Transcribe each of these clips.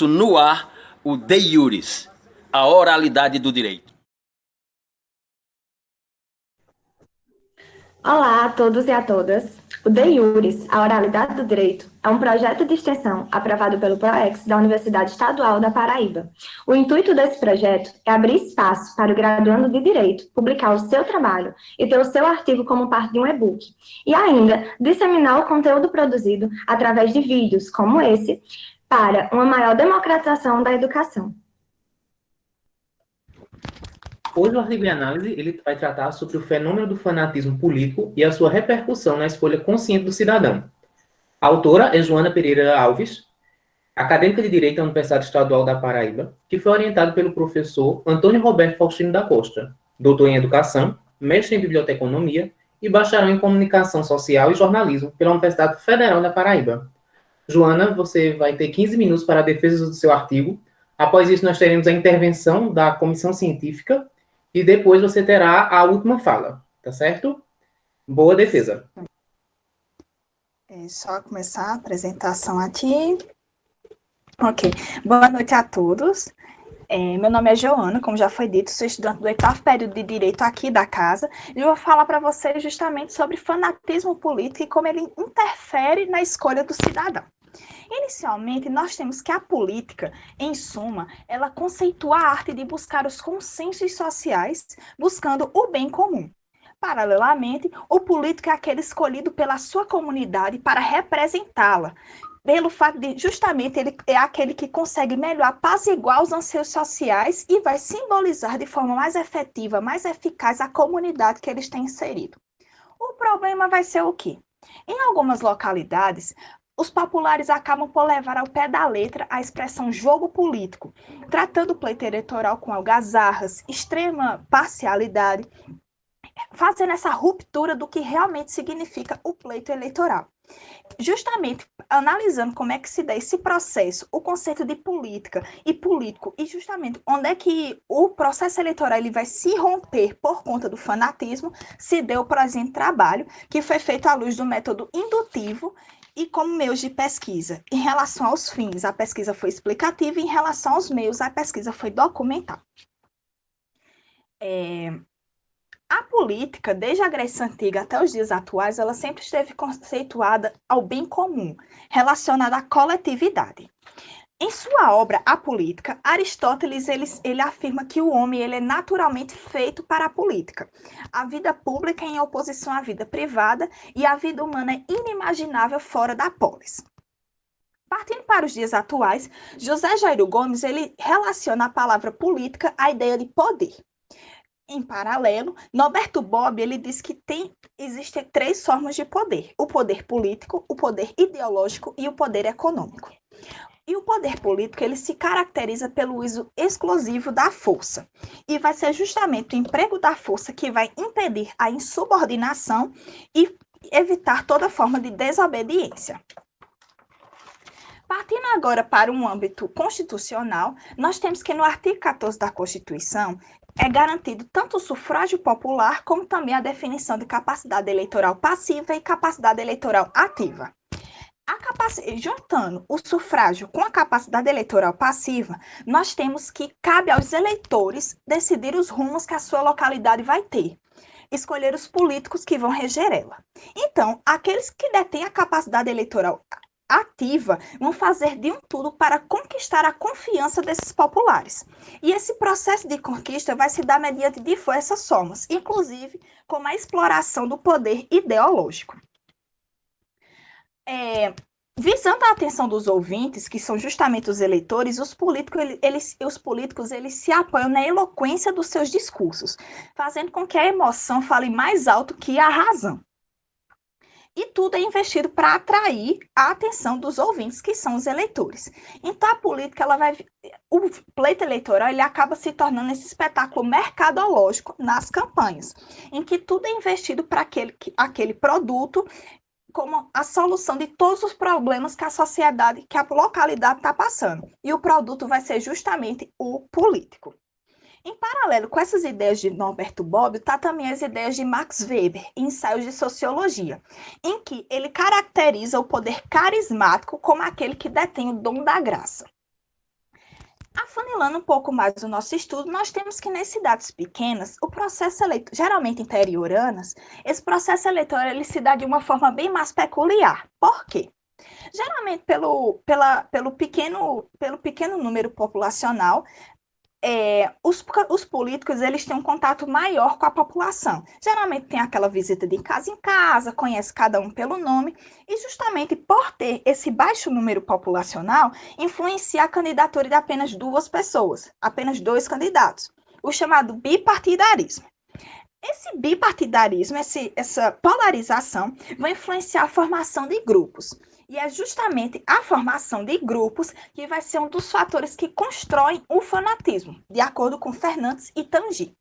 No ar, o de iuris, a oralidade do direito. Olá a todos e a todas. O De Iuris, a Oralidade do Direito, é um projeto de extensão aprovado pelo PROEX da Universidade Estadual da Paraíba. O intuito desse projeto é abrir espaço para o graduando de Direito publicar o seu trabalho e ter o seu artigo como parte de um e-book, e ainda disseminar o conteúdo produzido através de vídeos como esse, para uma maior democratização da educação. Hoje o artigo em análise ele vai tratar sobre o fenômeno do fanatismo político e a sua repercussão na escolha consciente do cidadão. A autora é Joana Pereira Alves, acadêmica de Direito da Universidade Estadual da Paraíba, que foi orientada pelo professor Antônio Roberto Faustino da Costa, doutor em Educação, mestre em Biblioteconomia e bacharel em Comunicação Social e Jornalismo pela Universidade Federal da Paraíba. Joana, você vai ter 15 minutos para a defesa do seu artigo. Após isso, nós teremos a intervenção da comissão científica e depois você terá a última fala, tá certo? Boa defesa. Só começar a apresentação aqui. Ok. Boa noite a todos. Meu nome é Joana, como já foi dito, sou estudante do 8º período de Direito aqui da casa, e eu vou falar para vocês justamente sobre fanatismo político e como ele interfere na escolha do cidadão. Inicialmente, nós temos que a política, em suma, ela conceitua a arte de buscar os consensos sociais, buscando o bem comum. Paralelamente, o político é aquele escolhido pela sua comunidade para representá-la, pelo fato de, justamente, ele é aquele que consegue melhor apaziguar os anseios sociais e vai simbolizar de forma mais efetiva, mais eficaz a comunidade que eles têm inserido. O problema vai ser o quê? Em algumas localidades, os populares acabam por levar ao pé da letra a expressão jogo político, tratando o pleito eleitoral com algazarras, extrema parcialidade, fazendo essa ruptura do que realmente significa o pleito eleitoral. Justamente analisando como é que se dá esse processo, o conceito de política e político, e justamente onde é que o processo eleitoral ele vai se romper por conta do fanatismo, se deu o presente trabalho, que foi feito à luz do método indutivo e como meios de pesquisa. Em relação aos fins, a pesquisa foi explicativa, e em relação aos meios, a pesquisa foi documental. A política, desde a Grécia Antiga até os dias atuais, ela sempre esteve conceituada ao bem comum, relacionada à coletividade. Em sua obra, A Política, Aristóteles ele afirma que o homem ele é naturalmente feito para a política. A vida pública é em oposição à vida privada e a vida humana é inimaginável fora da polis. Partindo para os dias atuais, José Jairo Gomes ele relaciona a palavra política à ideia de poder. Em paralelo, Norberto Bobbio ele diz que existem 3 formas de poder: o poder político, o poder ideológico e o poder econômico. E o poder político ele se caracteriza pelo uso exclusivo da força, e vai ser justamente o emprego da força que vai impedir a insubordinação e evitar toda forma de desobediência. Partindo agora para um âmbito constitucional, nós temos que no artigo 14 da Constituição é garantido tanto o sufrágio popular como também a definição de capacidade eleitoral passiva e capacidade eleitoral ativa. Juntando o sufrágio com a capacidade eleitoral passiva, nós temos que cabe aos eleitores decidir os rumos que a sua localidade vai ter, escolher os políticos que vão reger ela. Então, aqueles que detêm a capacidade eleitoral ativa vão fazer de um tudo para conquistar a confiança desses populares. E esse processo de conquista vai se dar mediante diversas formas, inclusive com a exploração do poder ideológico. Visando a atenção dos ouvintes, que são justamente os eleitores, os políticos eles se apoiam na eloquência dos seus discursos, fazendo com que a emoção fale mais alto que a razão. E tudo é investido para atrair a atenção dos ouvintes, que são os eleitores. Então, a política, o pleito eleitoral, ele acaba se tornando esse espetáculo mercadológico nas campanhas, em que tudo é investido para aquele produto como a solução de todos os problemas que a sociedade, que a localidade está passando. E o produto vai ser justamente o político. Em paralelo com essas ideias de Norberto Bobbio, está também as ideias de Max Weber, em Ensaios de Sociologia, em que ele caracteriza o poder carismático como aquele que detém o dom da graça. Afunilando um pouco mais o nosso estudo, nós temos que nas cidades pequenas, o processo eleitoral, geralmente interioranas, esse processo eleitoral ele se dá de uma forma bem mais peculiar. Por quê? Geralmente pelo pequeno número populacional, os políticos eles têm um contato maior com a população. Geralmente tem aquela visita de casa em casa, conhece cada um pelo nome, e justamente por ter esse baixo número populacional, influencia a candidatura de apenas 2 pessoas, apenas 2 candidatos, o chamado bipartidarismo. Esse bipartidarismo, essa polarização, vai influenciar a formação de grupos. E é justamente a formação de grupos que vai ser um dos fatores que constroem o fanatismo, de acordo com Fernandes e Tanguy.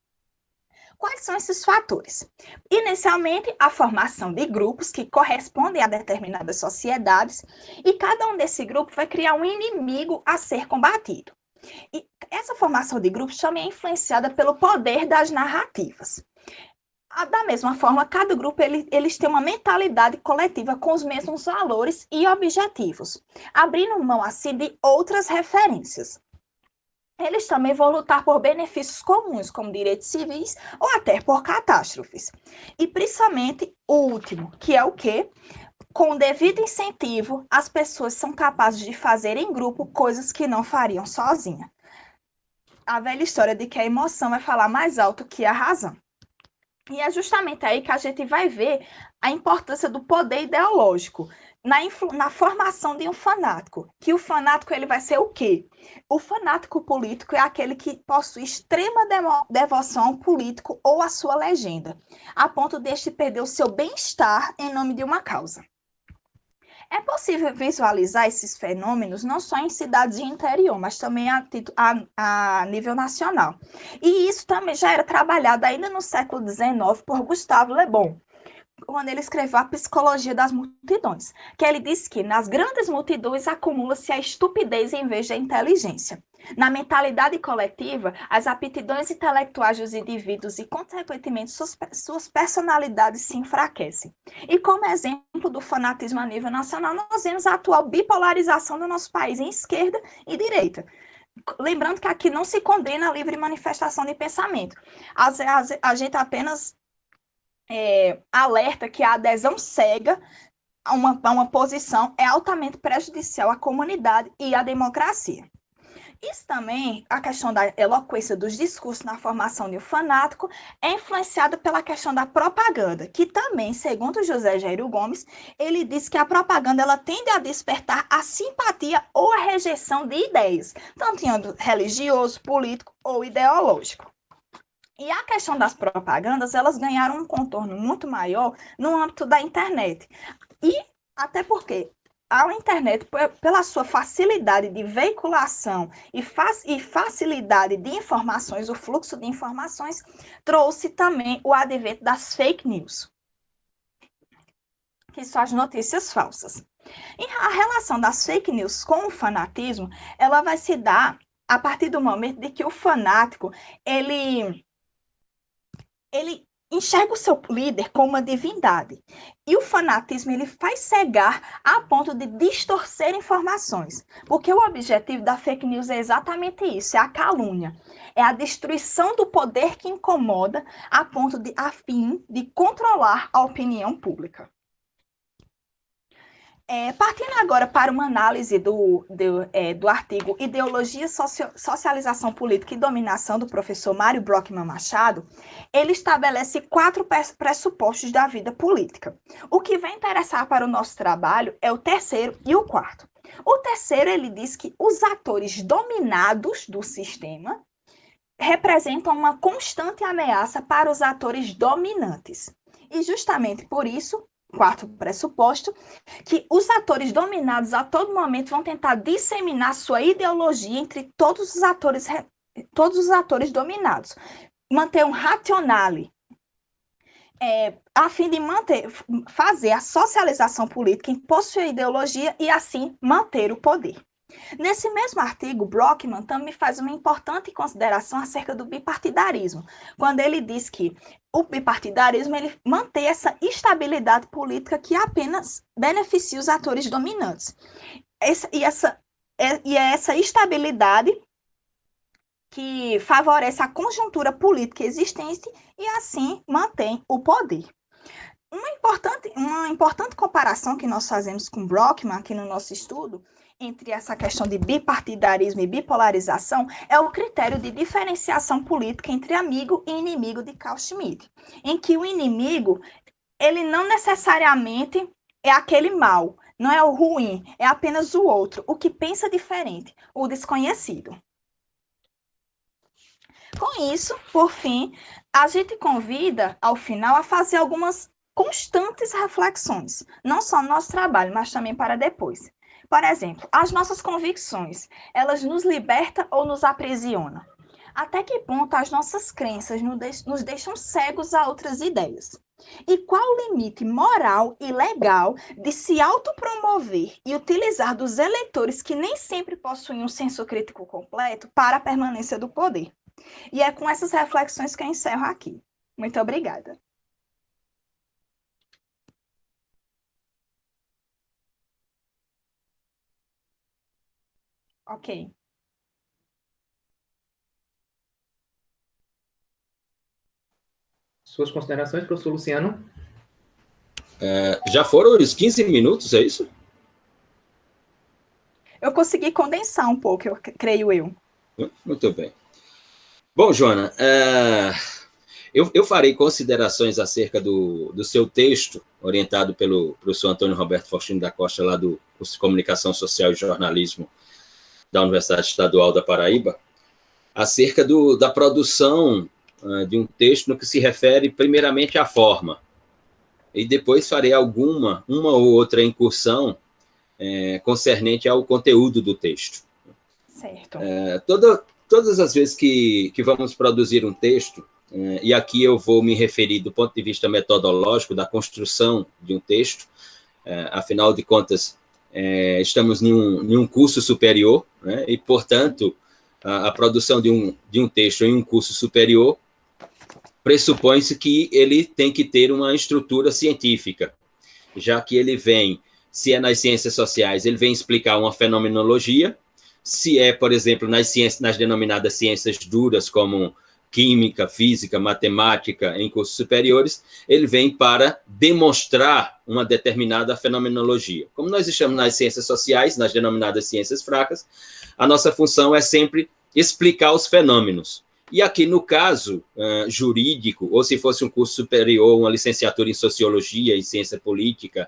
Quais são esses fatores? Inicialmente, a formação de grupos que correspondem a determinadas sociedades, e cada um desse grupo vai criar um inimigo a ser combatido. E essa formação de grupos também é influenciada pelo poder das narrativas. Da mesma forma, cada grupo eles têm uma mentalidade coletiva com os mesmos valores e objetivos, abrindo mão assim de outras referências. Eles também vão lutar por benefícios comuns, como direitos civis ou até por catástrofes. E principalmente o último, que é o quê? Com o devido incentivo, as pessoas são capazes de fazer em grupo coisas que não fariam sozinha. A velha história de que a emoção vai falar mais alto que a razão. E é justamente aí que a gente vai ver a importância do poder ideológico na formação de um fanático. Que o fanático ele vai ser o quê? O fanático político é aquele que possui extrema devoção ao político ou à sua legenda, a ponto de este perder o seu bem-estar em nome de uma causa. É possível visualizar esses fenômenos não só em cidades de interior, mas também a nível nacional. E isso também já era trabalhado ainda no século XIX por Gustave Le Bon, quando ele escreveu A Psicologia das Multidões, que ele diz que nas grandes multidões acumula-se a estupidez em vez da inteligência. Na mentalidade coletiva, as aptidões intelectuais dos indivíduos e, consequentemente, suas personalidades se enfraquecem. E como exemplo do fanatismo a nível nacional, nós vemos a atual bipolarização do nosso país em esquerda e direita. Lembrando que aqui não se condena a livre manifestação de pensamento. A gente apenas alerta que a adesão cega a uma posição é altamente prejudicial à comunidade e à democracia. Isso também, a questão da eloquência dos discursos na formação de um fanático, é influenciada pela questão da propaganda, que também, segundo José Jairo Gomes, ele diz que a propaganda ela tende a despertar a simpatia ou a rejeição de ideias, tanto em âmbito religioso, político ou ideológico. E a questão das propagandas, elas ganharam um contorno muito maior no âmbito da internet. E até porque a internet, pela sua facilidade de veiculação e facilidade de informações, o fluxo de informações, trouxe também o advento das fake news, que são as notícias falsas. E a relação das fake news com o fanatismo, ela vai se dar a partir do momento de que o fanático, ele enxerga o seu líder como uma divindade. E o fanatismo ele faz cegar a ponto de distorcer informações. Porque o objetivo da fake news é exatamente isso, é a calúnia. É a destruição do poder que incomoda a fim de controlar a opinião pública. Partindo agora para uma análise do artigo Ideologia, Socialização Política e Dominação, do professor Mário Brockman Machado, ele estabelece 4 pressupostos da vida política. O que vai interessar para o nosso trabalho é o terceiro e o quarto. O terceiro, ele diz que os atores dominados do sistema representam uma constante ameaça para os atores dominantes. E justamente por isso, quarto pressuposto, que os atores dominados a todo momento vão tentar disseminar sua ideologia entre todos os atores dominados, manter um rationale, a fim de fazer a socialização política, impor sua ideologia e assim manter o poder. Nesse mesmo artigo, Brockman também faz uma importante consideração acerca do bipartidarismo, quando ele diz que o bipartidarismo ele mantém essa estabilidade política que apenas beneficia os atores dominantes. E é essa estabilidade que favorece a conjuntura política existente e, assim, mantém o poder. Uma importante comparação que nós fazemos com Brockman aqui no nosso estudo, entre essa questão de bipartidarismo e bipolarização, é o critério de diferenciação política entre amigo e inimigo de Carl Schmitt, em que o inimigo, ele não necessariamente é aquele mal, não é o ruim, é apenas o outro, o que pensa diferente, o desconhecido. Com isso, por fim, a gente convida, ao final, a fazer algumas constantes reflexões, não só no nosso trabalho, mas também para depois. Por exemplo, as nossas convicções, elas nos libertam ou nos aprisionam? Até que ponto as nossas crenças nos deixam cegos a outras ideias? E qual o limite moral e legal de se autopromover e utilizar dos eleitores que nem sempre possuem um senso crítico completo para a permanência do poder? E é com essas reflexões que eu encerro aqui. Muito obrigada. Ok. Suas considerações, professor Luciano? Já foram os 15 minutos, é isso? Eu consegui condensar um pouco, creio eu. Muito bem. Bom, Joana, eu farei considerações acerca do seu texto, orientado pelo professor Antônio Roberto Faustino da Costa, lá do curso de Comunicação Social e Jornalismo da Universidade Estadual da Paraíba, acerca da produção de um texto no que se refere, primeiramente, à forma. E depois farei uma ou outra incursão concernente ao conteúdo do texto. Certo. Todas as vezes que vamos produzir um texto, e aqui eu vou me referir do ponto de vista metodológico da construção de um texto, afinal de contas, estamos em um curso superior, né, e, portanto, a produção de um texto em um curso superior pressupõe-se que ele tem que ter uma estrutura científica, já que ele vem, se é nas ciências sociais, ele vem explicar uma fenomenologia, se é, por exemplo, nas denominadas ciências duras, como química, física, matemática, em cursos superiores, ele vem para demonstrar uma determinada fenomenologia. Como nós estamos nas ciências sociais, nas denominadas ciências fracas, a nossa função é sempre explicar os fenômenos. E aqui, no caso jurídico, ou se fosse um curso superior, uma licenciatura em sociologia e ciência política,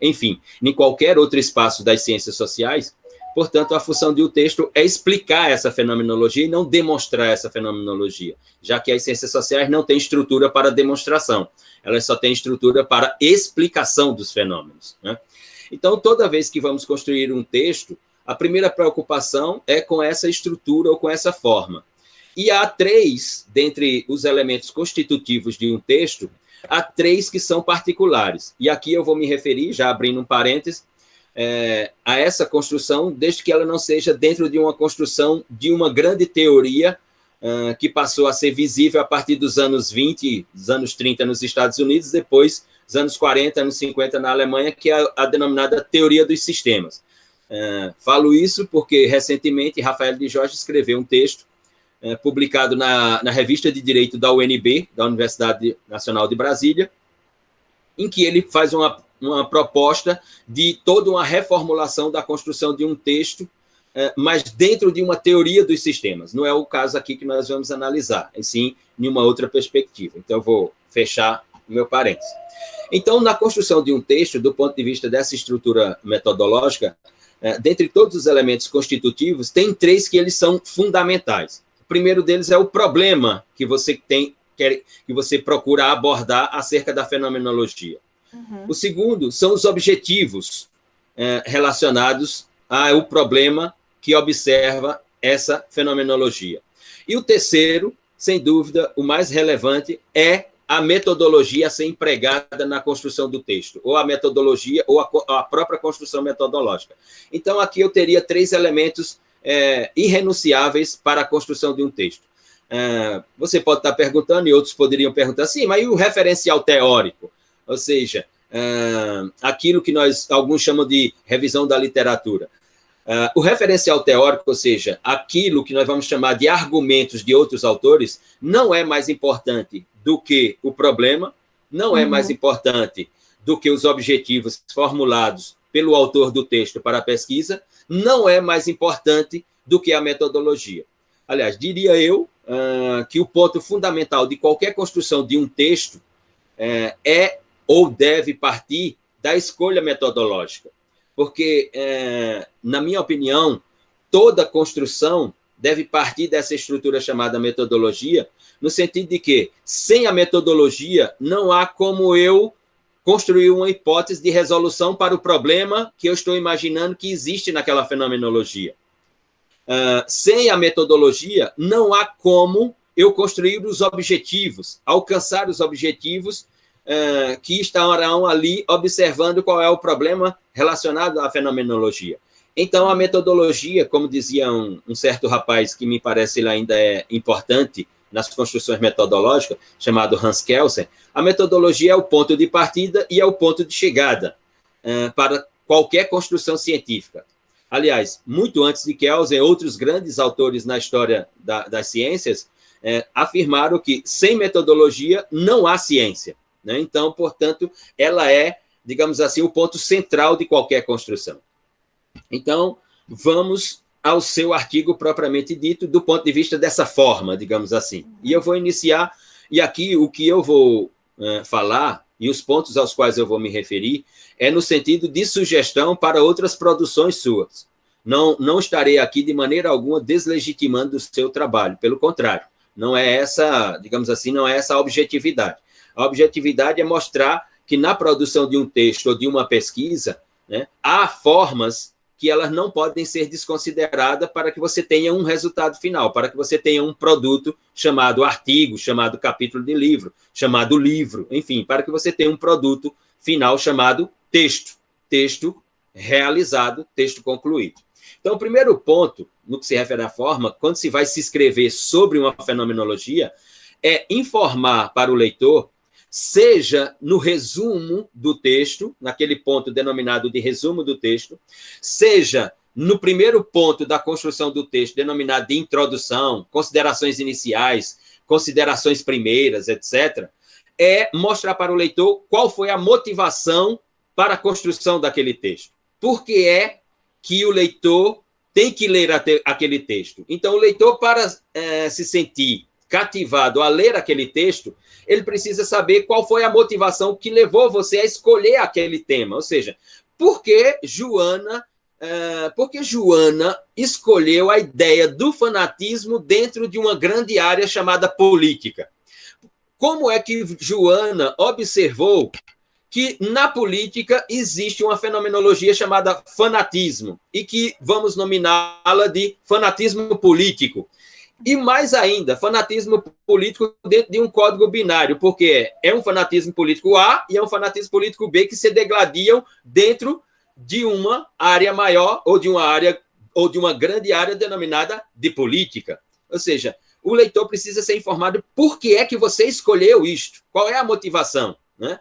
enfim, em qualquer outro espaço das ciências sociais, portanto, a função de um texto é explicar essa fenomenologia e não demonstrar essa fenomenologia, já que as ciências sociais não têm estrutura para demonstração, elas só têm estrutura para explicação dos fenômenos, né? Então, toda vez que vamos construir um texto, a primeira preocupação é com essa estrutura ou com essa forma. E há três, dentre os elementos constitutivos de um texto, há três que são particulares. E aqui eu vou me referir, já abrindo um parênteses, a essa construção, desde que ela não seja dentro de uma construção de uma grande teoria que passou a ser visível a partir dos anos 20, dos anos 30 nos Estados Unidos, depois dos anos 40, anos 50 na Alemanha, que é a denominada teoria dos sistemas. Falo isso porque, recentemente, Rafael de Jorge escreveu um texto publicado na Revista de Direito da UNB, da Universidade Nacional de Brasília, em que ele faz uma proposta de toda uma reformulação da construção de um texto, mas dentro de uma teoria dos sistemas. Não é o caso aqui que nós vamos analisar, e sim em uma outra perspectiva. Então, eu vou fechar o meu parênteses. Então, na construção de um texto, do ponto de vista dessa estrutura metodológica, dentre todos os elementos constitutivos, tem três que eles são fundamentais. O primeiro deles é o problema que você procura abordar acerca da fenomenologia. Uhum. O segundo são os objetivos relacionados ao problema que observa essa fenomenologia. E o terceiro, sem dúvida, o mais relevante, é a metodologia a ser empregada na construção do texto, ou a metodologia, ou a própria construção metodológica. Então, aqui eu teria três elementos irrenunciáveis para a construção de um texto. Você pode estar perguntando, e outros poderiam perguntar, sim, mas e o referencial teórico? Ou seja, aquilo que alguns chamam de revisão da literatura. O referencial teórico, ou seja, aquilo que nós vamos chamar de argumentos de outros autores, não é mais importante do que o problema, não é mais importante do que os objetivos formulados pelo autor do texto para a pesquisa, não é mais importante do que a metodologia. Aliás, diria eu que o ponto fundamental de qualquer construção de um texto é ou deve partir da escolha metodológica. Porque, na minha opinião, toda construção deve partir dessa estrutura chamada metodologia, no sentido de que, sem a metodologia, não há como eu construir uma hipótese de resolução para o problema que eu estou imaginando que existe naquela fenomenologia. Sem a metodologia, não há como eu construir os objetivos, alcançar os objetivos que estarão ali observando qual é o problema relacionado à fenomenologia. Então, a metodologia, como dizia um certo rapaz que me parece ele ainda é importante nas construções metodológicas, chamado Hans Kelsen, a metodologia é o ponto de partida e é o ponto de chegada para qualquer construção científica. Aliás, muito antes de Kelsen, outros grandes autores na história das ciências afirmaram que sem metodologia não há ciência. Né? Então, portanto, ela é, digamos assim, o ponto central de qualquer construção. Então, vamos ao seu artigo propriamente dito, do ponto de vista dessa forma, digamos assim. E eu vou iniciar, e aqui o que eu vou falar, e os pontos aos quais eu vou me referir, é no sentido de sugestão para outras produções suas. Não estarei aqui de maneira alguma deslegitimando o seu trabalho, pelo contrário, não é essa, digamos assim, não é essa a objetividade. A objetividade é mostrar que na produção de um texto ou de uma pesquisa, né, há formas que elas não podem ser desconsideradas para que você tenha um resultado final, para que você tenha um produto chamado artigo, chamado capítulo de livro, chamado livro, enfim, para que você tenha um produto final chamado texto realizado, texto concluído. Então, o primeiro ponto, no que se refere à forma, quando se vai se escrever sobre uma fenomenologia, é informar para o leitor, seja no resumo do texto, naquele ponto denominado de resumo do texto, seja no primeiro ponto da construção do texto, denominado de introdução, considerações iniciais, considerações primeiras, etc., é mostrar para o leitor qual foi a motivação para a construção daquele texto. Por que é que o leitor tem que ler aquele texto? Então, o leitor, para se sentir cativado a ler aquele texto, ele precisa saber qual foi a motivação que levou você a escolher aquele tema. Ou seja, por que Joana escolheu a ideia do fanatismo dentro de uma grande área chamada política? Como é que Joana observou que na política existe uma fenomenologia chamada fanatismo e que vamos nominá-la de fanatismo político? E mais ainda, fanatismo político dentro de um código binário, porque é um fanatismo político A e é um fanatismo político B que se degladiam dentro de uma área maior ou de uma grande área denominada de política. Ou seja, o leitor precisa ser informado por que é que você escolheu isto, qual é a motivação, né?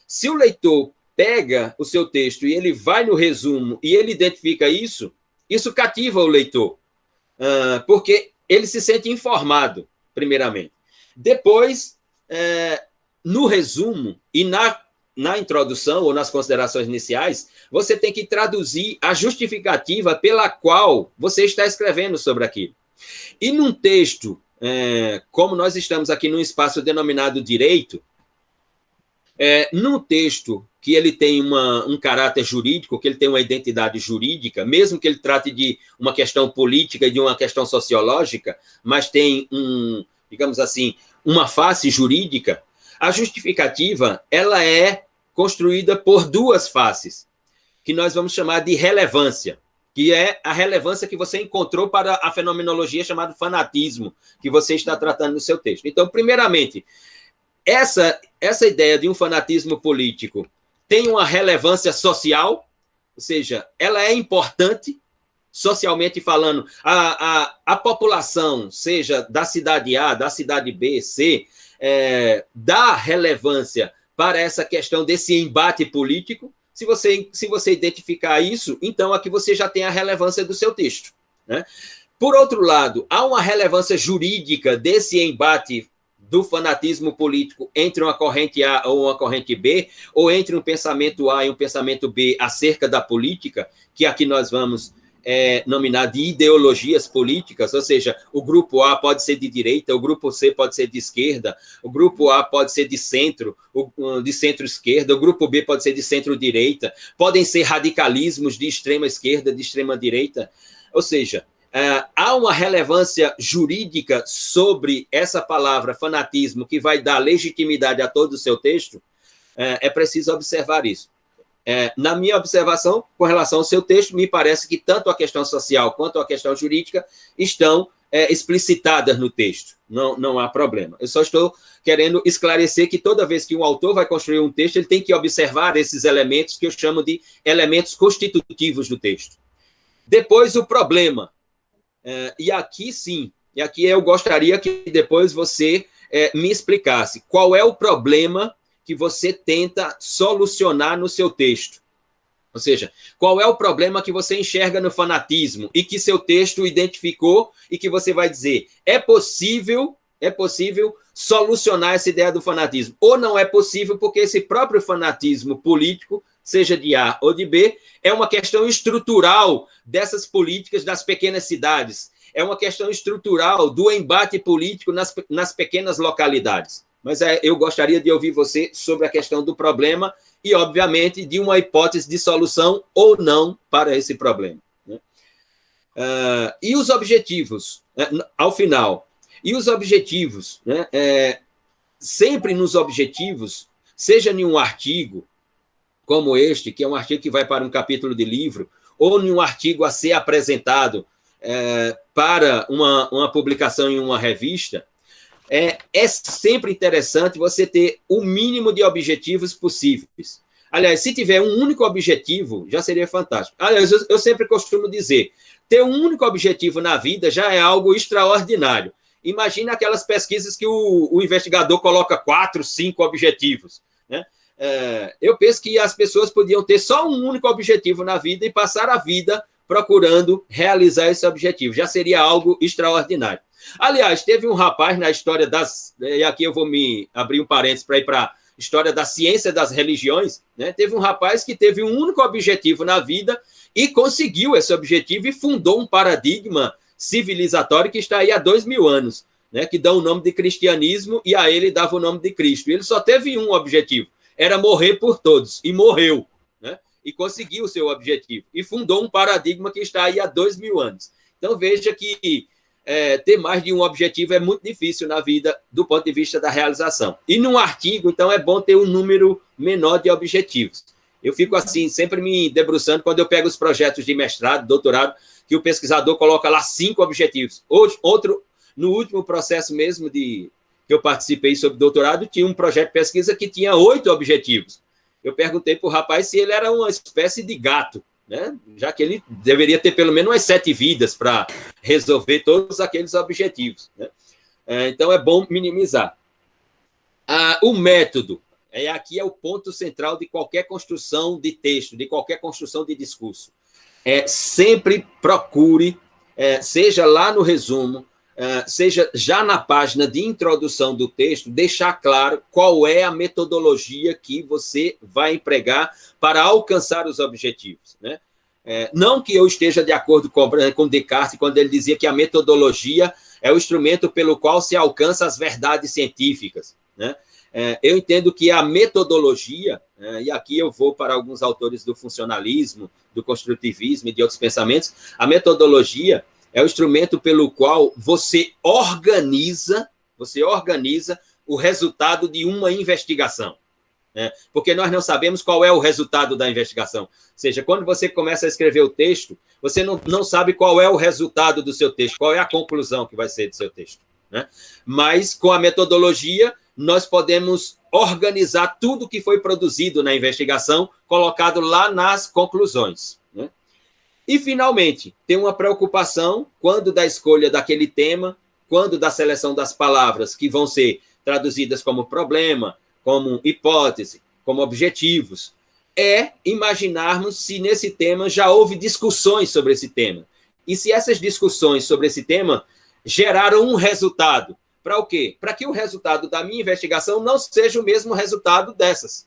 Se o leitor pega o seu texto e ele vai no resumo e ele identifica isso cativa o leitor, porque ele se sente informado, primeiramente. Depois, no resumo e na introdução ou nas considerações iniciais, você tem que traduzir a justificativa pela qual você está escrevendo sobre aquilo. E num texto, como nós estamos aqui num espaço denominado direito, num texto que ele tem um caráter jurídico, que ele tem uma identidade jurídica, mesmo que ele trate de uma questão política e de uma questão sociológica, mas tem, digamos assim, uma face jurídica, a justificativa ela é construída por duas faces, que nós vamos chamar de relevância, que é a relevância que você encontrou para a fenomenologia chamada fanatismo, que você está tratando no seu texto. Então, primeiramente, essa ideia de um fanatismo político tem uma relevância social, ou seja, ela é importante, socialmente falando. A população, seja da cidade A, da cidade B, C, dá relevância para essa questão desse embate político, Se você identificar isso, então aqui você já tem a relevância do seu texto, né? Por outro lado, há uma relevância jurídica desse embate do fanatismo político entre uma corrente A ou uma corrente B, ou entre um pensamento A e um pensamento B acerca da política, que aqui nós vamos nominar de ideologias políticas, ou seja, o grupo A pode ser de direita, o grupo C pode ser de esquerda, o grupo A pode ser de centro-esquerda, o grupo B pode ser de centro-direita, podem ser radicalismos de extrema esquerda, de extrema direita, ou seja, há uma relevância jurídica sobre essa palavra fanatismo que vai dar legitimidade a todo o seu texto. É preciso observar isso. Na minha observação, com relação ao seu texto, me parece que tanto a questão social quanto a questão jurídica estão explicitadas no texto. Não há problema. Eu só estou querendo esclarecer que toda vez que um autor vai construir um texto, ele tem que observar esses elementos que eu chamo de elementos constitutivos do texto. Depois, o problema. E aqui, sim, e aqui eu gostaria que depois você me explicasse qual é o problema que você tenta solucionar no seu texto. Ou seja, qual é o problema que você enxerga no fanatismo e que seu texto identificou e que você vai dizer, é possível solucionar essa ideia do fanatismo. Ou não é possível porque esse próprio fanatismo político, seja de A ou de B, é uma questão estrutural dessas políticas das pequenas cidades. É uma questão estrutural do embate político nas pequenas localidades. Mas eu gostaria de ouvir você sobre a questão do problema e, obviamente, de uma hipótese de solução ou não para esse problema, né? E os objetivos, ao final. E os objetivos, né? Sempre nos objetivos, seja em um artigo como este, que é um artigo que vai para um capítulo de livro, ou em um artigo a ser apresentado para uma publicação em uma revista, é sempre interessante você ter o mínimo de objetivos possíveis. Aliás, se tiver um único objetivo, já seria fantástico. Aliás, eu sempre costumo dizer, ter um único objetivo na vida já é algo extraordinário. Imagina aquelas pesquisas que o investigador coloca 4, 5 objetivos, né? Eu penso que as pessoas podiam ter só um único objetivo na vida e passar a vida procurando realizar esse objetivo. Já seria algo extraordinário. Aliás, teve um rapaz na história e aqui eu vou me abrir um parênteses para ir para a história da ciência das religiões, né? Teve um rapaz que teve um único objetivo na vida e conseguiu esse objetivo e fundou um paradigma civilizatório que está aí há 2000 anos, né? Que dá o nome de cristianismo e a ele dava o nome de Cristo. Ele só teve um objetivo, era morrer por todos, e morreu, né? E conseguiu o seu objetivo, e fundou um paradigma que está aí há 2000 anos. Então, veja que ter mais de um objetivo é muito difícil na vida do ponto de vista da realização. E num artigo, então, é bom ter um número menor de objetivos. Eu fico assim, sempre me debruçando quando eu pego os projetos de mestrado, doutorado, que o pesquisador coloca lá 5 objetivos. No último processo mesmo que eu participei sobre doutorado, tinha um projeto de pesquisa que tinha 8 objetivos. Eu perguntei para o rapaz se ele era uma espécie de gato, né? Já que ele deveria ter pelo menos umas 7 vidas para resolver todos aqueles objetivos, né? Então, é bom minimizar. O método, aqui é o ponto central de qualquer construção de texto, de qualquer construção de discurso. Sempre procure, seja lá no resumo, seja já na página de introdução do texto, deixar claro qual é a metodologia que você vai empregar para alcançar os objetivos, né? Não que eu esteja de acordo com Descartes, quando ele dizia que a metodologia é o instrumento pelo qual se alcança as verdades científicas, né? Eu entendo que a metodologia, e aqui eu vou para alguns autores do funcionalismo, do construtivismo e de outros pensamentos, a metodologia é o instrumento pelo qual você organiza o resultado de uma investigação, né? Porque nós não sabemos qual é o resultado da investigação. Ou seja, quando você começa a escrever o texto, você não sabe qual é o resultado do seu texto, qual é a conclusão que vai ser do seu texto, né? Mas, com a metodologia, nós podemos organizar tudo que foi produzido na investigação, colocado lá nas conclusões, né? E, finalmente, tem uma preocupação quando da escolha daquele tema, quando da seleção das palavras que vão ser traduzidas como problema, como hipótese, como objetivos. é imaginarmos se nesse tema já houve discussões sobre esse tema. E se essas discussões sobre esse tema geraram um resultado. Para o quê? Para que o resultado da minha investigação não seja o mesmo resultado dessas.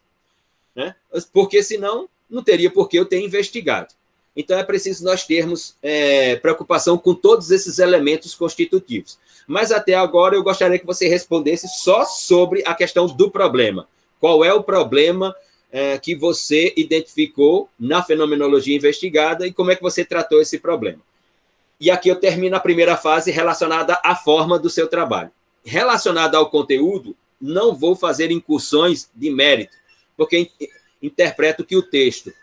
Né? Porque senão não teria por que eu ter investigado. Então é preciso nós termos preocupação com todos esses elementos constitutivos. Mas até agora eu gostaria que você respondesse só sobre a questão do problema. Qual é o problema que você identificou na fenomenologia investigada e como é que você tratou esse problema? E aqui eu termino a primeira fase relacionada à forma do seu trabalho. Relacionada ao conteúdo, não vou fazer incursões de mérito, porque interpreto que o texto,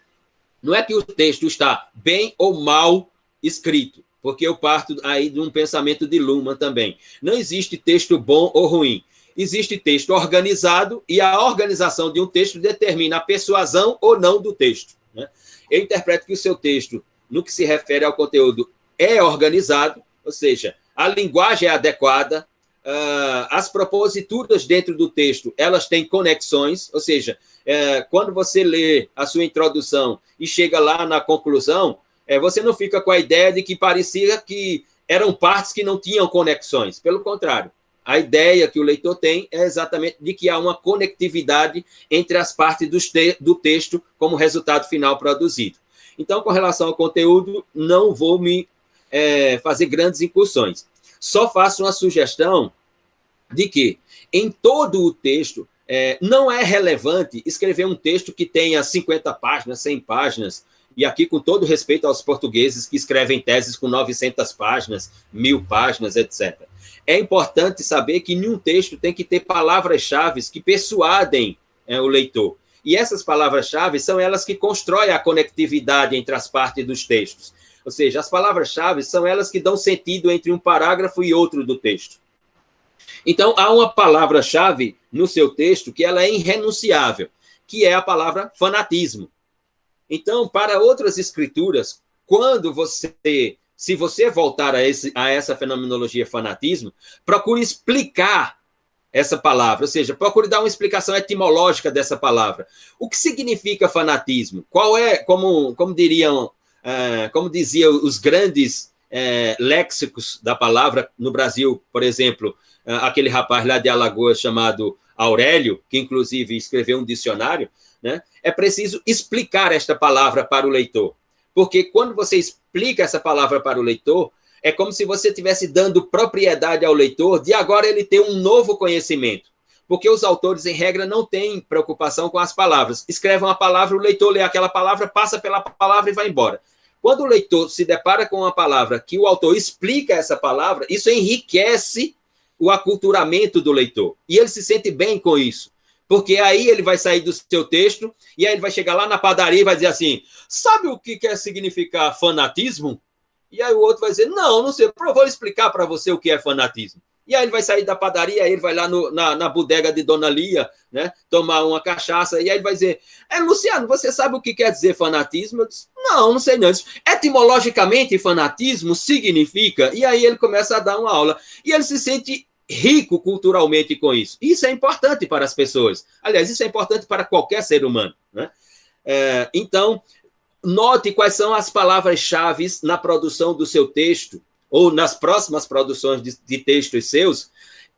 não é que o texto está bem ou mal escrito, porque eu parto aí de um pensamento de Luhmann também. Não existe texto bom ou ruim. Existe texto organizado e a organização de um texto determina a persuasão ou não do texto. Né? Eu interpreto que o seu texto, no que se refere ao conteúdo, é organizado, ou seja, a linguagem é adequada, as proposituras dentro do texto, elas têm conexões, ou seja, quando você lê a sua introdução e chega lá na conclusão, você não fica com a ideia de que parecia que eram partes que não tinham conexões. Pelo contrário, a ideia que o leitor tem é exatamente de que há uma conectividade entre as partes do texto como resultado final produzido. Então, com relação ao conteúdo, não vou me fazer grandes incursões. Só faço uma sugestão de que, em todo o texto, não é relevante escrever um texto que tenha 50 páginas, 100 páginas, e aqui com todo respeito aos portugueses que escrevem teses com 900 páginas, 1000 páginas, etc. É importante saber que em um texto tem que ter palavras-chave que persuadem o leitor. E essas palavras-chave são elas que constroem a conectividade entre as partes dos textos. Ou seja, as palavras-chave são elas que dão sentido entre um parágrafo e outro do texto. Então, há uma palavra-chave no seu texto que ela é irrenunciável, que é a palavra fanatismo. Então, para outras escrituras, quando se você voltar a essa fenomenologia fanatismo, procure explicar essa palavra, ou seja, procure dar uma explicação etimológica dessa palavra. O que significa fanatismo? Qual é, como diziam os grandes léxicos da palavra no Brasil, por exemplo, aquele rapaz lá de Alagoas chamado Aurélio, que inclusive escreveu um dicionário, né? É preciso explicar esta palavra para o leitor, porque quando você explica essa palavra para o leitor, é como se você estivesse dando propriedade ao leitor de agora ele ter um novo conhecimento, porque os autores, em regra, não têm preocupação com as palavras. Escrevem uma palavra, o leitor lê aquela palavra, passa pela palavra e vai embora. Quando o leitor se depara com uma palavra que o autor explica essa palavra, isso enriquece o aculturamento do leitor, e ele se sente bem com isso. Porque aí ele vai sair do seu texto e aí ele vai chegar lá na padaria e vai dizer assim, sabe o que quer significar fanatismo? E aí o outro vai dizer, não sei, eu vou explicar para você o que é fanatismo. E aí ele vai sair da padaria, aí ele vai lá na bodega de Dona Lia, né, tomar uma cachaça, e aí ele vai dizer, Luciano, você sabe o que quer dizer fanatismo? Eu disse, não sei não. Disse, etimologicamente, fanatismo significa... E aí ele começa a dar uma aula. E ele se sente rico culturalmente com isso. Isso é importante para as pessoas. Aliás, isso é importante para qualquer ser humano. Né? Então, note quais são as palavras-chave na produção do seu texto, ou nas próximas produções de textos seus,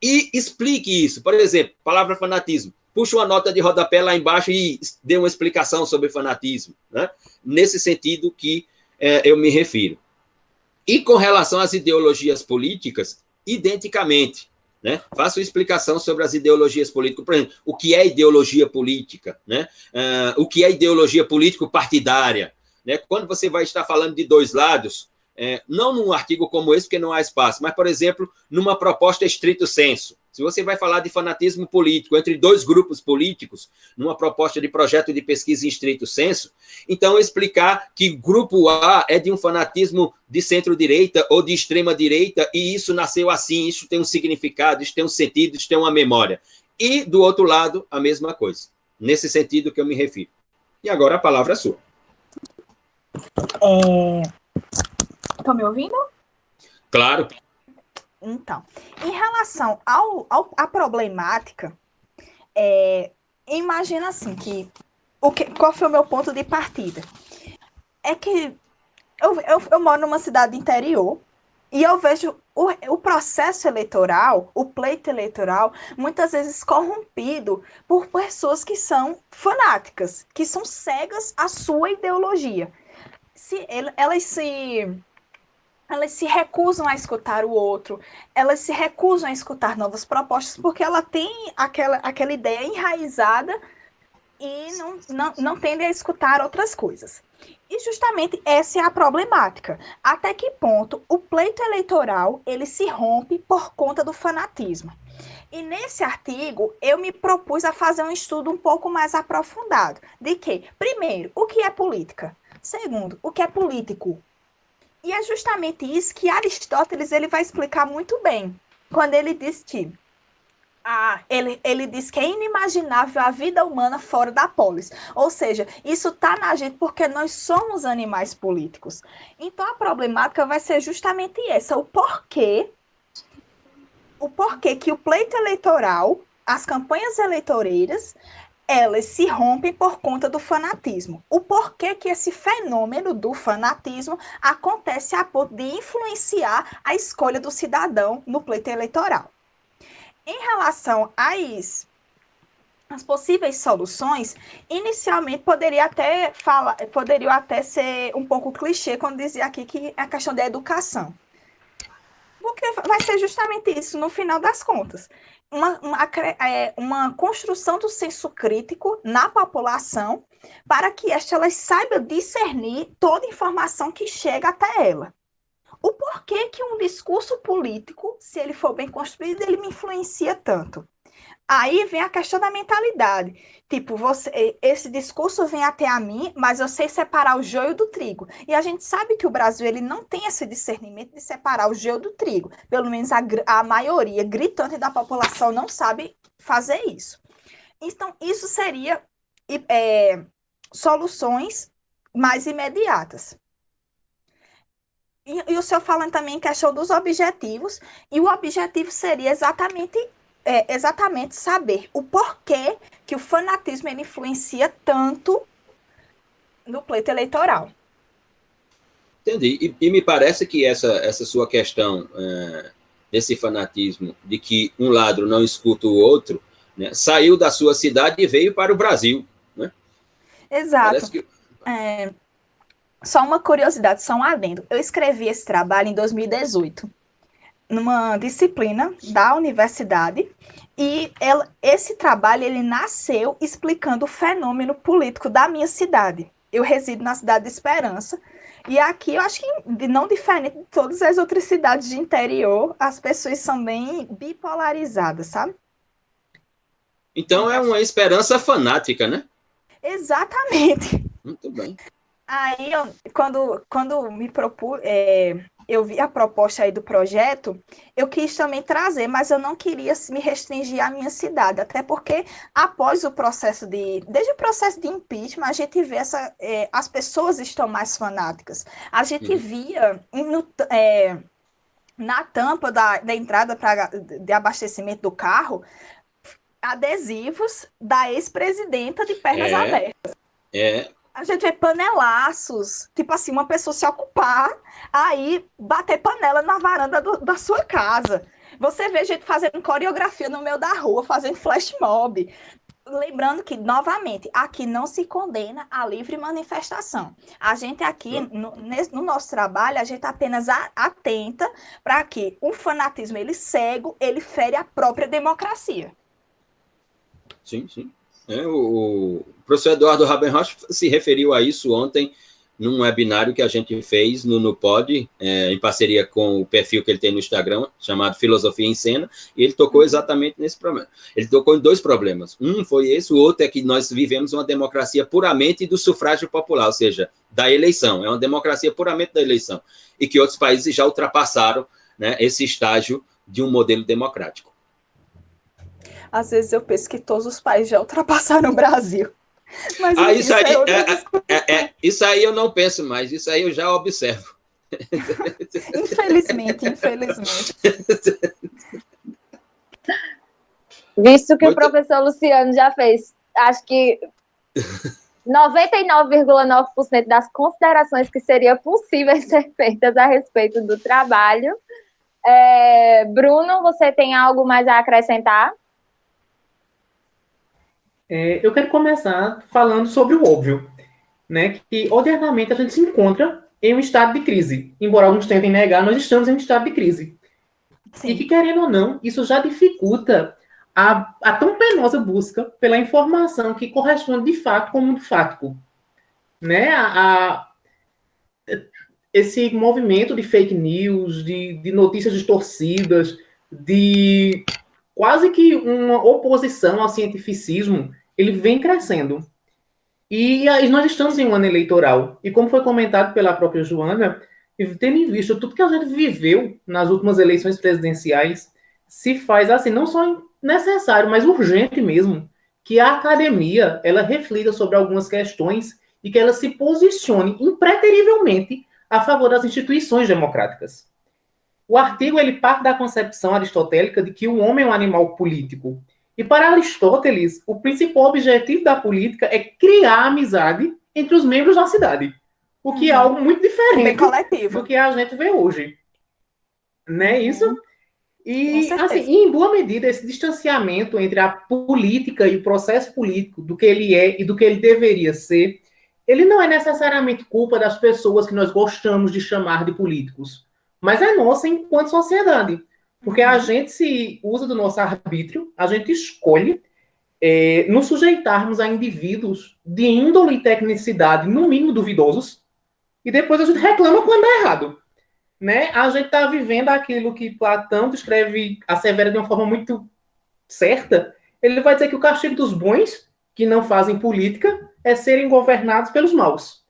e explique isso. Por exemplo, palavra fanatismo. Puxa uma nota de rodapé lá embaixo e dê uma explicação sobre fanatismo. Né? Nesse sentido que eu me refiro. E com relação às ideologias políticas, identicamente. Né? Faço explicação sobre as ideologias políticas. Por exemplo, o que é ideologia política? Né? O que é ideologia político-partidária? Né? Quando você vai estar falando de dois lados, não num artigo como esse, porque não há espaço, mas, por exemplo, numa proposta estrito sensu. Se você vai falar de fanatismo político entre dois grupos políticos, numa proposta de projeto de pesquisa em estrito sensu, então explicar que grupo A é de um fanatismo de centro-direita ou de extrema-direita, e isso nasceu assim, isso tem um significado, isso tem um sentido, isso tem uma memória. E, do outro lado, a mesma coisa. Nesse sentido que eu me refiro. E agora a palavra é sua. Estão me ouvindo? Claro. Então, em relação à problemática, imagina assim que qual foi o meu ponto de partida? É que eu moro numa cidade interior e eu vejo o processo eleitoral, o pleito eleitoral, muitas vezes corrompido por pessoas que são fanáticas, que são cegas à sua ideologia. Elas se recusam a escutar o outro, elas se recusam a escutar novas propostas, porque ela tem aquela ideia enraizada e não tendem a escutar outras coisas. E justamente essa é a problemática. Até que ponto o pleito eleitoral ele se rompe por conta do fanatismo? E nesse artigo eu me propus a fazer um estudo um pouco mais aprofundado. De que, primeiro, o que é política? Segundo, o que é político? E é justamente isso que Aristóteles ele vai explicar muito bem, quando ele diz que ele diz que é inimaginável a vida humana fora da polis. Ou seja, isso está na gente porque nós somos animais políticos. Então a problemática vai ser justamente essa, o porquê que o pleito eleitoral, as campanhas eleitoreiras, elas se rompem por conta do fanatismo. O porquê que esse fenômeno do fanatismo acontece a ponto de influenciar a escolha do cidadão no pleito eleitoral. Em relação às possíveis soluções, inicialmente poderiam até ser um pouco clichê quando dizia aqui que é a questão da educação. Porque vai ser justamente isso, no final das contas. Uma construção do senso crítico na população para que elas saibam discernir toda informação que chega até ela. O porquê que um discurso político, se ele for bem construído, ele me influencia tanto? Aí vem a questão da mentalidade. Tipo, esse discurso vem até a mim, mas eu sei separar o joio do trigo. E a gente sabe que o Brasil ele não tem esse discernimento de separar o joio do trigo. Pelo menos a maioria gritante da população não sabe fazer isso. Então, isso seria soluções mais imediatas. E o senhor falando também em questão dos objetivos, e o objetivo seria exatamente saber o porquê que o fanatismo ele influencia tanto no pleito eleitoral. Entendi. E me parece que essa sua questão desse fanatismo, de que um ladro não escuta o outro, né, saiu da sua cidade e veio para o Brasil. Né? Exato. Só uma curiosidade, só um adendo. Eu escrevi esse trabalho em 2018, numa disciplina da universidade, e esse trabalho ele nasceu explicando o fenômeno político da minha cidade. Eu resido na cidade de Esperança, e aqui eu acho que, não diferente de todas as outras cidades de interior, as pessoas são bem bipolarizadas, sabe? Então é uma esperança fanática, né? Exatamente. Muito bem. Aí, quando me propus, eu vi a proposta aí do projeto, eu quis também trazer, mas eu não queria me restringir à minha cidade, até porque após desde o processo de impeachment, a gente vê as pessoas estão mais fanáticas. A gente via na tampa da entrada de abastecimento do carro, adesivos da ex-presidenta de pernas abertas. A gente vê panelaços, tipo assim, uma pessoa se ocupar, aí bater panela na varanda da sua casa. Você vê gente fazendo coreografia no meio da rua, fazendo flash mob. Lembrando que, novamente, aqui não se condena a livre manifestação. A gente aqui, no nosso trabalho, a gente apenas atenta para que o fanatismo, ele cego, ele fere a própria democracia. Sim, sim. O professor Eduardo Rabenroch se referiu a isso ontem num webinário que a gente fez no Pod, em parceria com o perfil que ele tem no Instagram, chamado Filosofia em Cena, e ele tocou exatamente nesse problema. Ele tocou em dois problemas. Um foi esse, o outro é que nós vivemos uma democracia puramente do sufrágio popular, ou seja, da eleição. É uma democracia puramente da eleição. E que outros países já ultrapassaram, né, esse estágio de um modelo democrático. Às vezes eu penso que todos os países já ultrapassaram o Brasil. Mas isso aí eu não penso mais, isso aí eu já observo. Infelizmente. Visto que o professor Luciano já fez, acho que 99,9% das considerações que seriam possíveis ser feitas a respeito do trabalho. Bruno, você tem algo mais a acrescentar? Eu quero começar falando sobre o óbvio, né? Que, ordinariamente, a gente se encontra em um estado de crise. Embora alguns tentem negar, nós estamos em um estado de crise. Sim. E que, querendo ou não, isso já dificulta a tão penosa busca pela informação que corresponde, de fato, com o mundo fático. Né? Esse movimento de fake news, de notícias distorcidas, de quase que uma oposição ao cientificismo, ele vem crescendo. E nós estamos em um ano eleitoral. E como foi comentado pela própria Joana, tendo em vista tudo que a gente viveu nas últimas eleições presidenciais, se faz assim, não só necessário, mas urgente mesmo, que a academia ela reflita sobre algumas questões e que ela se posicione impreterivelmente a favor das instituições democráticas. O artigo ele parte da concepção aristotélica de que o homem é um animal político. E para Aristóteles, o principal objetivo da política é criar amizade entre os membros da cidade. O que é algo muito diferente do que a gente vê hoje. Né, isso? E, assim, em boa medida, esse distanciamento entre a política e o processo político, do que ele é e do que ele deveria ser, ele não é necessariamente culpa das pessoas que nós gostamos de chamar de políticos, mas é nossa enquanto sociedade. Porque a gente se usa do nosso arbítrio, a gente escolhe nos sujeitarmos a indivíduos de índole e tecnicidade, no mínimo duvidosos, e depois a gente reclama quando é errado. Né? A gente está vivendo aquilo que Platão descreve, assevera de uma forma muito certa. Ele vai dizer que o castigo dos bons, que não fazem política, é serem governados pelos maus.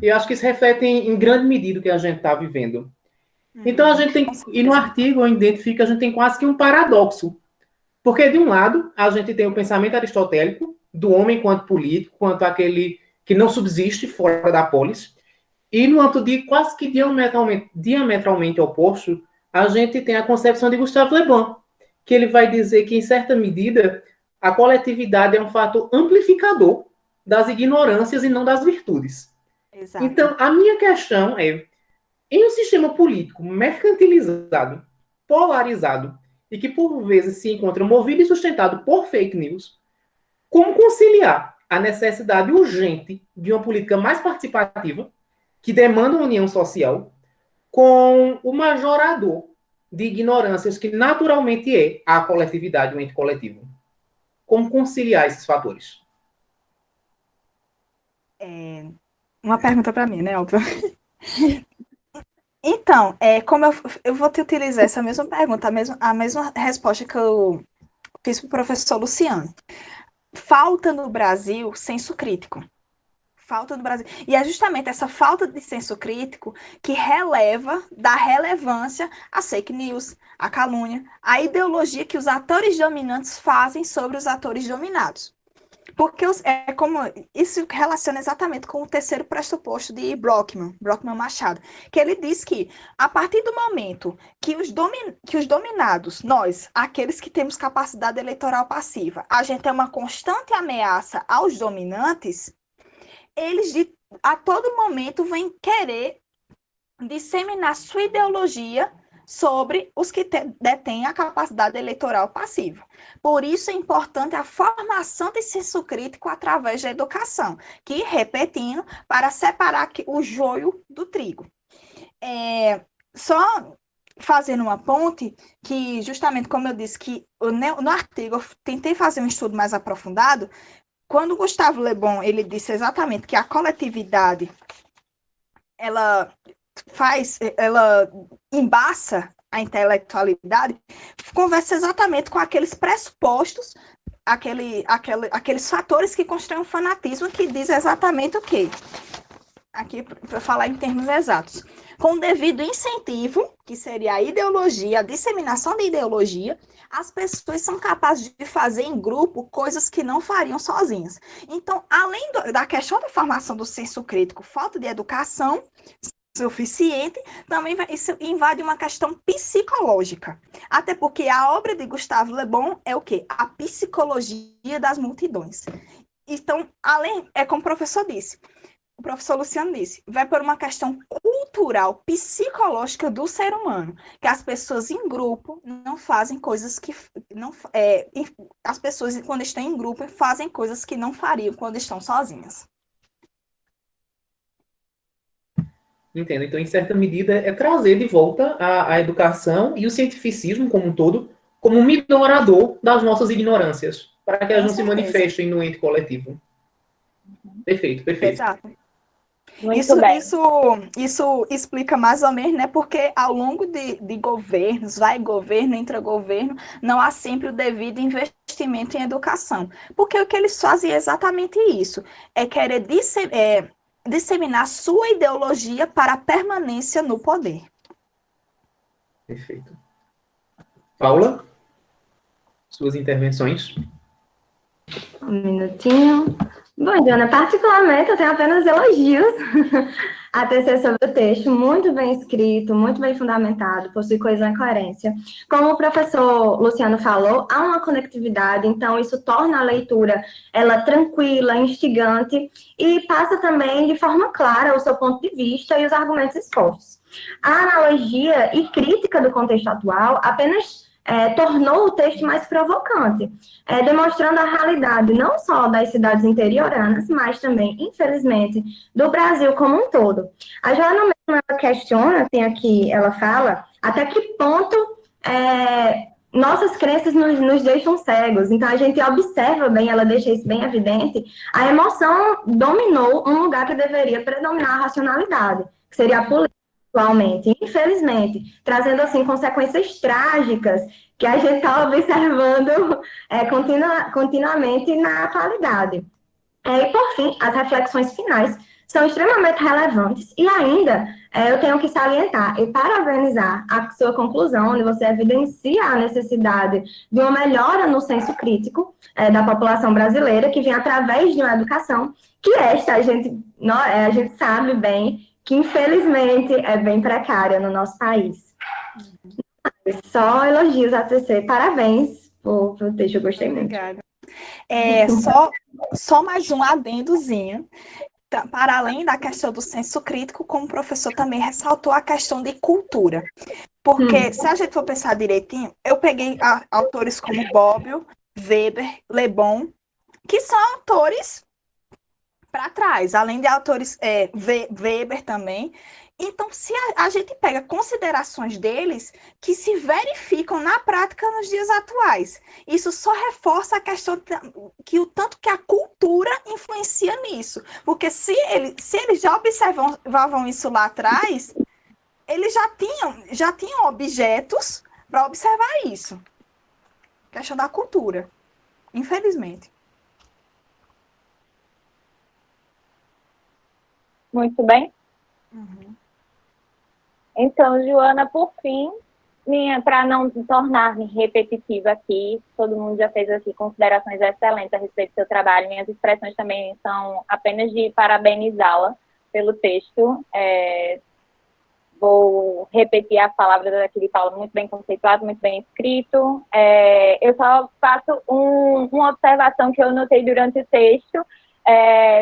E eu acho que isso reflete em grande medida o que a gente está vivendo. Então a gente tem, e no artigo eu identifico que a gente tem quase que um paradoxo. Porque de um lado, a gente tem o pensamento aristotélico do homem enquanto político, quanto aquele que não subsiste fora da polis. E no âmbito de quase que diametralmente oposto, a gente tem a concepção de Gustave Le Bon, que ele vai dizer que, em certa medida, a coletividade é um fator amplificador das ignorâncias e não das virtudes. Exato. Então, a minha questão é, em um sistema político mercantilizado, polarizado, e que, por vezes, se encontra movido e sustentado por fake news, como conciliar a necessidade urgente de uma política mais participativa, que demanda uma união social, com o majorador de ignorâncias que naturalmente é a coletividade, o ente coletivo? Como conciliar esses fatores? Uma pergunta para mim, né, óbvio. Então, como eu vou te utilizar essa mesma pergunta, a mesma resposta que eu fiz para o professor Luciano. Falta no Brasil senso crítico. Falta no Brasil. E é justamente essa falta de senso crítico que dá relevância às fake news, à calúnia, à ideologia que os atores dominantes fazem sobre os atores dominados. Porque isso relaciona exatamente com o terceiro pressuposto de Brockman Machado, que ele diz que, a partir do momento que os dominados, nós, aqueles que temos capacidade eleitoral passiva, a gente é uma constante ameaça aos dominantes, eles a todo momento vêm querer disseminar sua ideologia sobre os que detêm a capacidade eleitoral passiva. Por isso é importante a formação de senso crítico através da educação, que, repetindo, para separar o joio do trigo. Só fazendo uma ponte, que justamente como eu disse, que no artigo eu tentei fazer um estudo mais aprofundado. Quando Gustave Le Bon ele disse exatamente que a coletividade ela embaça a intelectualidade, conversa exatamente com aqueles pressupostos, aqueles fatores que constroem o fanatismo, que diz exatamente o quê? Aqui, para falar em termos exatos, com o devido incentivo, que seria a ideologia, a disseminação da ideologia, as pessoas são capazes de fazer em grupo coisas que não fariam sozinhas. Então, além da questão da formação do senso crítico, falta de educação suficiente, também isso invade uma questão psicológica. Até porque a obra de Gustave Le Bon é o quê? A psicologia das multidões. Então, além, é como o professor disse, o professor Luciano disse, vai por uma questão cultural, psicológica do ser humano, que as pessoas em grupo não fazem coisas que não as pessoas quando estão em grupo fazem coisas que não fariam quando estão sozinhas. Entendo. Então, em certa medida, é trazer de volta a educação e o cientificismo como um todo como um minorador das nossas ignorâncias, para que elas Com não se certeza. manifestem no ente coletivo. Perfeito, perfeito. Exato. Muito bem. Isso explica mais ou menos, né? Porque ao longo de governos, vai governo, entra governo, não há sempre o devido investimento em educação. Porque o que eles fazem é exatamente isso: é querer disseminar sua ideologia para a permanência no poder. Perfeito. Paula, suas intervenções. Um minutinho. Bom, Diana, particularmente eu tenho apenas elogios a tecer sobre o texto, muito bem escrito, muito bem fundamentado, possui coesão e coerência. Como o professor Luciano falou, há uma conectividade, então isso torna a leitura ela tranquila, instigante e passa também de forma clara o seu ponto de vista e os argumentos expostos. A analogia e crítica do contexto atual apenas tornou o texto mais provocante, demonstrando a realidade não só das cidades interioranas, mas também, infelizmente, do Brasil como um todo. A Joana mesmo ela questiona, ela fala, até que ponto nossas crenças nos deixam cegos. Então, a gente observa bem, ela deixa isso bem evidente, a emoção dominou um lugar que deveria predominar a racionalidade, que seria a política. Atualmente, infelizmente, trazendo assim consequências trágicas que a gente está observando continuamente na atualidade. E por fim, as reflexões finais são extremamente relevantes e ainda eu tenho que salientar e parabenizar a sua conclusão, onde você evidencia a necessidade de uma melhora no senso crítico da população brasileira, que vem através de uma educação que a gente sabe bem que infelizmente é bem precária no nosso país. Só elogios a TC, parabéns por texto, eu gostei muito. Obrigada. Só mais um adendozinho, para além da questão do senso crítico, como o professor também ressaltou a questão de cultura. Porque, se a gente for pensar direitinho, eu peguei autores como Bobbio, Weber, Le Bon, que são autores para trás, além de autores Weber também. Então, se a gente pega considerações deles que se verificam na prática nos dias atuais, isso só reforça a questão que o tanto que a cultura influencia nisso. Porque se eles já observavam isso lá atrás, eles já tinham objetos para observar isso. Questão da cultura, infelizmente. Muito bem. Uhum. Então, Joana, por fim, para não tornar-me repetitiva aqui, todo mundo já fez aqui considerações excelentes a respeito do seu trabalho, minhas expressões também são apenas de parabenizá-la pelo texto. Vou repetir as palavras daquele Paulo, muito bem conceituado, muito bem escrito. Eu só faço uma observação que eu notei durante o texto.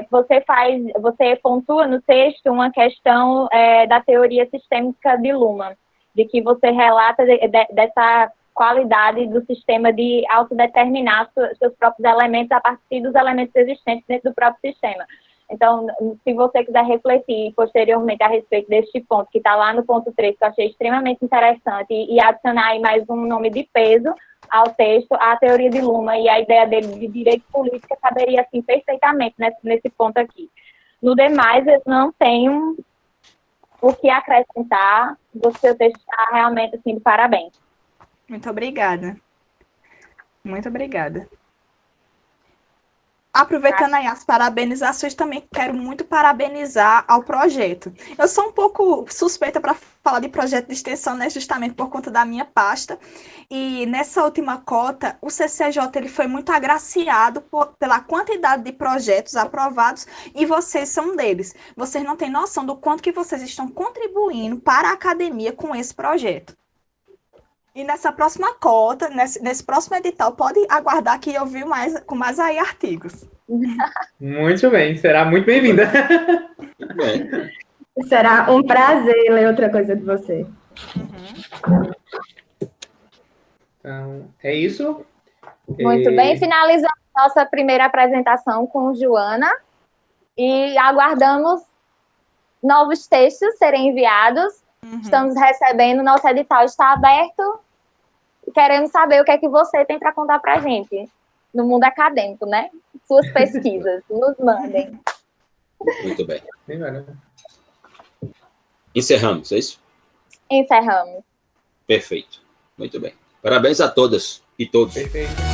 Você pontua no texto uma questão da teoria sistêmica de Luhmann, de que você relata dessa qualidade do sistema de autodeterminar seus próprios elementos a partir dos elementos existentes dentro do próprio sistema. Então, se você quiser refletir posteriormente a respeito deste ponto, que está lá no ponto 3, que eu achei extremamente interessante, e adicionar aí mais um nome de peso ao texto, a teoria de Luhmann e a ideia dele de direito político caberia, assim, perfeitamente nesse ponto aqui. No demais, eu não tenho o que acrescentar, o seu texto está realmente, assim, de parabéns. Muito obrigada. Muito obrigada. Aproveitando aí as parabenizações, também quero muito parabenizar ao projeto. Eu sou um pouco suspeita para falar de projeto de extensão, né, justamente por conta da minha pasta. E nessa última cota, o CCJ ele foi muito agraciado pela quantidade de projetos aprovados e vocês são um deles. Vocês não têm noção do quanto que vocês estão contribuindo para a academia com esse projeto. E nessa próxima cota, nesse próximo edital, pode aguardar que eu vi com mais aí artigos. Muito bem, será muito bem-vinda. Bem, Será um prazer ler outra coisa de você. Então, é isso. Muito bem, finalizamos nossa primeira apresentação com Joana e aguardamos novos textos serem enviados. Estamos recebendo, nosso edital está aberto e queremos saber o que é que você tem para contar para a gente no mundo acadêmico, né? Suas pesquisas, nos mandem. muito bem. Encerramos, é isso? Encerramos. Perfeito. Muito bem. Parabéns a todas e todos. Perfeito.